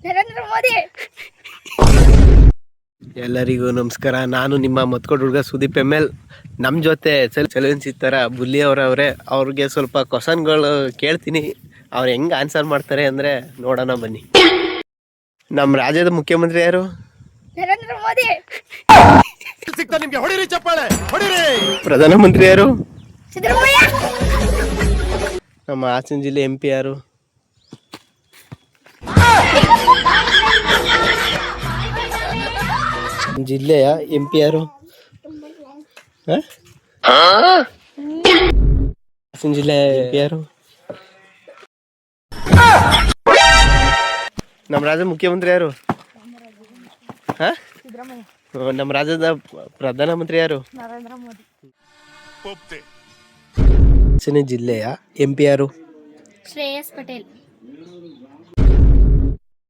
ನರೇಂದ್ರ ಮೋದಿ. ಎಲ್ಲರಿಗೂ ನಮಸ್ಕಾರ. ನಾನು ನಿಮ್ಮ ಮತ್ಕೊಡ್ ಹುಡುಗ ಸುದೀಪ್ ML. ನಮ್ಮ ಜೊತೆ ಚಲನಚಿತ್ರ ಬುಲ್ಲಿ ಅವರವ್ರೆ. ಅವ್ರಿಗೆ ಸ್ವಲ್ಪ ಕ್ವಶನ್ಗಳು ಕೇಳ್ತೀನಿ, ಅವ್ರು ಹೆಂಗೆ ಆನ್ಸರ್ ಮಾಡ್ತಾರೆ ಅಂದರೆ ನೋಡೋಣ ಬನ್ನಿ. ನಮ್ಮ ರಾಜ್ಯದ ಮುಖ್ಯಮಂತ್ರಿ ಯಾರು? ನರೇಂದ್ರ ಮೋದಿ. ನಿಮ್ಗೆ ಹೊಡಿರಿ ಚಪ್ಪಾಳೆ ಹೊಡಿರಿ. ಪ್ರಧಾನಮಂತ್ರಿ ಯಾರು? ಸಿದ್ದರಾಮಯ್ಯ. ನಮ್ಮ ಹಾಸನ ಜಿಲ್ಲೆ MP ಯಾರು? ಜಿಲ್ಲೆಯ MP ಯಾರು? ಹಾಸನ ಜಿಲ್ಲೆ MP ಯಾರು? ನಮ್ಮ ರಾಜ್ಯದ ಮುಖ್ಯಮಂತ್ರಿ ಯಾರು? ನಮ್ಮ ರಾಜ್ಯದ ಪ್ರಧಾನಮಂತ್ರಿ ಯಾರು? ನರೇಂದ್ರ ಮೋದಿ. ಹಾಸನ ಜಿಲ್ಲೆಯ MP ಯಾರು? ಶ್ರೇಯಸ್ ಪಟೇಲ್.